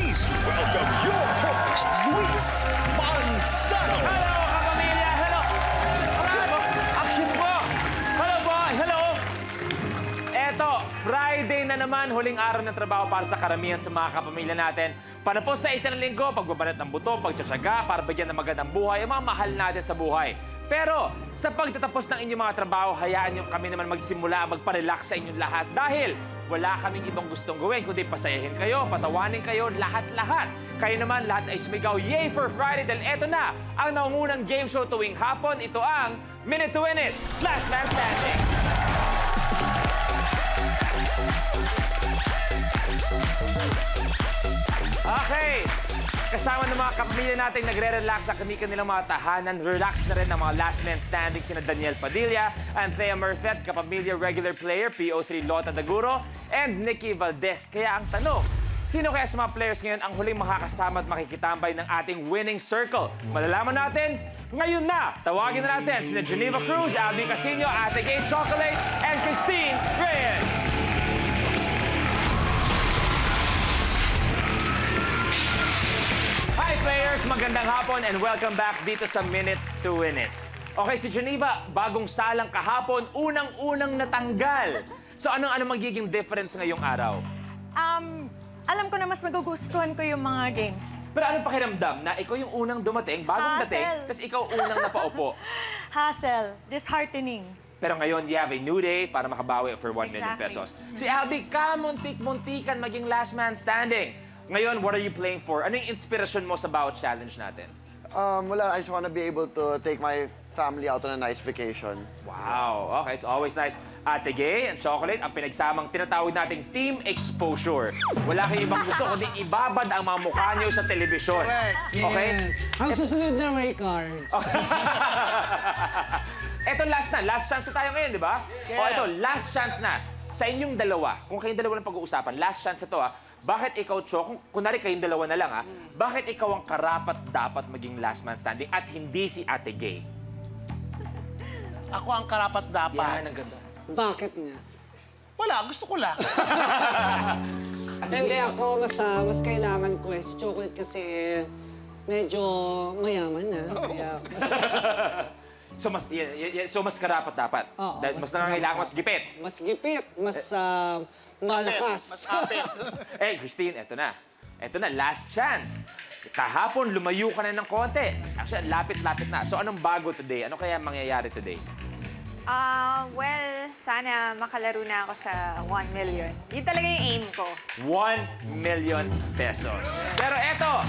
Please welcome your host, Luis Manzano. Hello, kapamilya! Hello! Action po! Hello po! Hello! Eto, Friday na naman, huling araw ng trabaho para sa karamihan sa mga kapamilya natin. Para po sa isang linggo, pagbabanat ng buto, pagtsatsaga, para bigyan ng magandang buhay ang mga mahal natin sa buhay. Pero sa pagtatapos ng inyong mga trabaho, hayaan niyo kami naman magsimula, magparelax sa inyong lahat dahil wala kaming ibang gustong gawin kundi pasayahin kayo, patawanin kayo, lahat-lahat. Kayo naman, lahat ay sumigaw, yay for Friday! Dahil eto na, ang nangungunang game show tuwing hapon, ito ang Minute to Win It, Last Man Standing! Okay, kasama ng mga kapamilya natin nagre-relax sa kanilang mga tahanan. Relax na rin ang mga last men standing sina Daniel Padilla, Anthea Murfet, kapamilya regular player, PO3 Lota Daguro, and Nikki Valdez. Kaya ang tanong, sino kaya sa mga players ngayon ang huling makakasama at makikitambay ng ating winning circle? Malalaman natin ngayon na. Tawagin na natin sina Geneva Cruz, Alvin Casino, Ate Gay Chocolate, and Christine Reyes. Hi players! Magandang hapon and welcome back dito sa Minute to Win It. Okay, si Geneva, bagong salang kahapon, unang-unang natanggal. So anong magiging difference ngayong araw? Alam ko na mas magugustuhan ko yung mga games. Pero anong pakiramdam na ikaw yung unang dumating, bagong dating, Hassle. tapos ikaw unang napaupo? Hassle, disheartening. Pero ngayon, you have a new day para makabawi for 1 million Exactly. pesos. Si Albi, kamuntik-muntikan maging last man standing. Ngayon, what are you playing for? Ano yung inspirasyon mo sa bawat challenge natin? Wala, I just wanna be able to take my family out on a nice vacation. Wow, okay, it's always nice. Ate Gay and Chocolate, ang pinagsamang tinatawag nating team exposure. Wala kayong ibang gusto, kundi ibabad ang mga mukha nyo sa telebisyon. Okay? Yes. Ang susunod na may cards. Eto last chance na tayo ngayon, di ba? O ito, last chance na. Sa inyong dalawa, kung kayong dalawa ng pag-uusapan, last chance na to bakit ikaw, Cho, kung kunwari kayong dalawa na lang bakit ikaw ang karapat-dapat maging last man standing at hindi si Ate Gay? Ako ang karapat-dapat. Yan, ang ganda. Bakit nga? Wala, gusto ko lang. Hindi ako, mas kailangan ko si Chocolate kasi medyo mayaman na. Kaya, So mas karapat-dapat. Oo, Dahil mas nangangailangan, mas gipit. mas gipit, mas malakas. Mas apit. Eh, Christine, eto na. Eto na, last chance. Kahapon, lumayo ka na ng konti. Actually, lapit-lapit na. So, anong bago today? Ano kaya mangyayari today? Well, sana makalaro na ako sa 1 million. Yun talaga yung aim ko. 1 million pesos. Pero eto,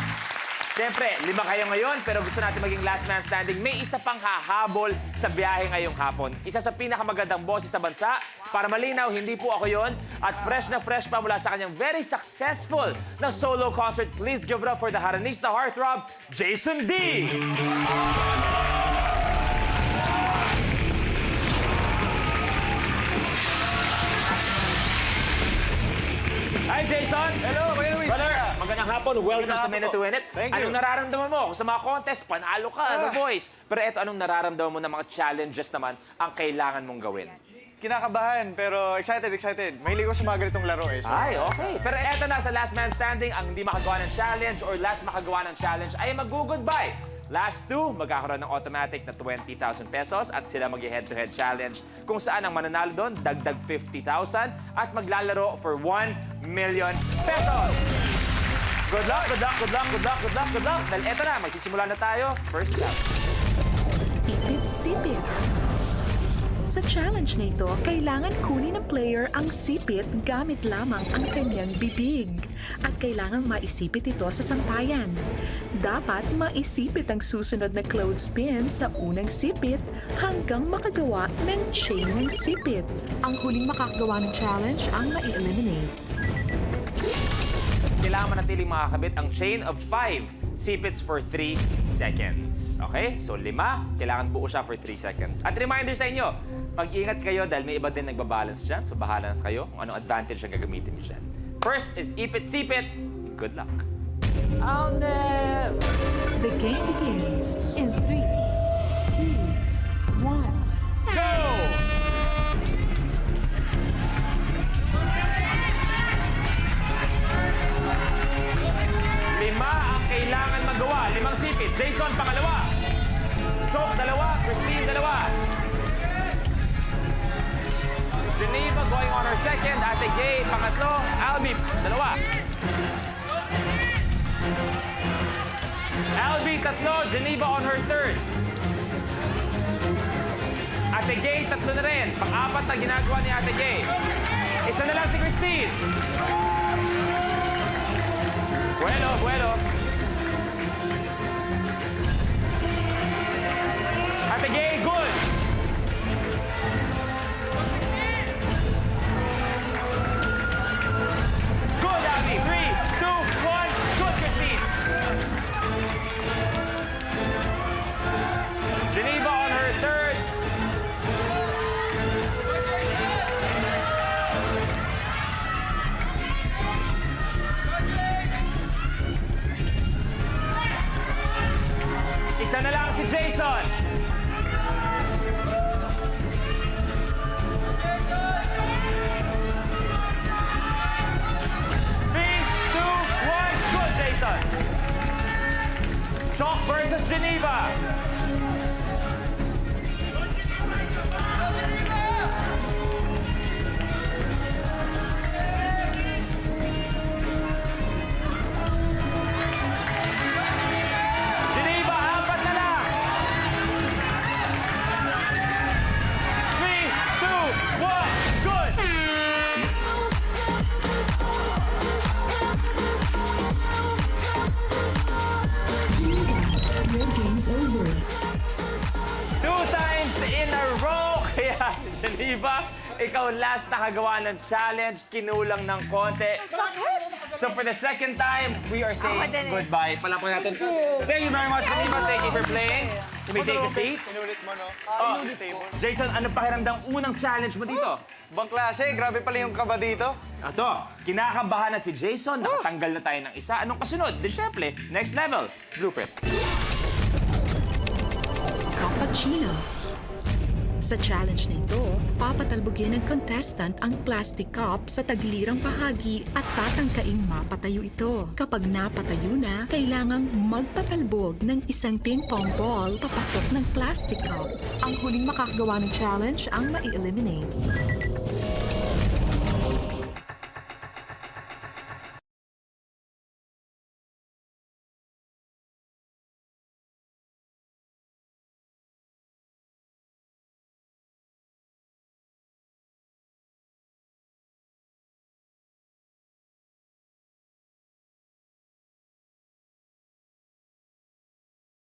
siyempre, 5 kayo ngayon, pero gusto natin maging last man standing. May isa pang hahabol sa biyahe ngayong hapon. Isa sa pinakamagandang boses sa bansa. Para malinaw, hindi po ako yon. At fresh na fresh pa mula sa kanyang very successful na solo concert. Please give it up for the Haranista heartthrob, Jason D. Hi, Jason! Hello, Kuya Luis. Brother, magandang hapon. Welcome sa Minute to Win It. Thank you. Anong nararamdaman mo? Kung sa mga contest, panalo ka, The Voice. Pero eto, anong nararamdaman mo na mga challenges naman ang kailangan mong gawin? Kinakabahan, pero excited. Mahilig ko sa mga ganitong laro eh. So, Ay, okay. Pero eto na, sa Last Man Standing, ang hindi makagawa ng challenge or last makagawa ng challenge ay mag-goodbye. Last two, magkakaroon ng automatic na 20,000 pesos at sila mag-head-to-head challenge kung saan ang mananalo doon, dagdag 50,000 at maglalaro for 1 million pesos. Good luck, good luck, good luck, good luck, good luck, good luck. Dahil eto na, magsisimula na tayo. First round. Ipit-sipit. Sa challenge na ito, kailangan kunin ng player ang sipit gamit lamang ang kanyang bibig. At kailangang maisipit ito sa sampayan. Dapat maisipit ang susunod na clothespin sa unang sipit hanggang makagawa ng chain ng sipit. Ang huling makakagawa ng challenge ang mai-eliminate. Kailangan manatiling makakabit ang chain of 5 sipits for 3 seconds. Okay? So 5, kailangan buo siya for 3 seconds. At reminder sa inyo, mag-ingat kayo dahil may iba din nagbabalance dyan. So bahala na kayo kung anong advantage ang gagamitin niyo dyan. First is ipit-sipit. Good luck. I'll never... The game begins in 3, 2, 1. Go! Ate Gay, pangatlo. Albi, dalawa. Albi, tatlo. Geneva on her third. Ate Gay, tatlo na rin. Pang-apat na ginagawa ni Ate Gay. Isa na lang si Christine. Bueno, bueno. Ate Gay, good. Good, Abby. 3, 2, 1. Good, Christine. Geneva on her third. Isa na lang si Jason. Three, two, one, good, Jason. Chalk versus Geneva. Geneva, apat na lang. 3, 2, 1, good. Your game's over. 2 times in a row. Kaya, Geneva, ikaw last nakagawa ng challenge, kinulang ng konti. So for the second time, we are saying Ako din eh. goodbye. Palapan natin. Thank you very much, Geneva. Thank you for playing. You may take a seat. Inulit mo, no? Oh, Jason, ano pakiramdang unang challenge mo dito? Bang klase, grabe pala yung kaba dito. Ito, kinakabahan na si Jason, nakatanggal na tayo ng isa. Anong kasunod? Di syempre, next level, blueprint. Cappuccino. Sa challenge na ito, papatalbogin ng contestant ang plastic cup sa taglirang bahagi at tatangkaing mapatayo ito. Kapag napatayo na, kailangang magpatalbog ng isang ping-pong ball papasok ng plastic cup. Ang huling makakagawa ng challenge ang mai-eliminate.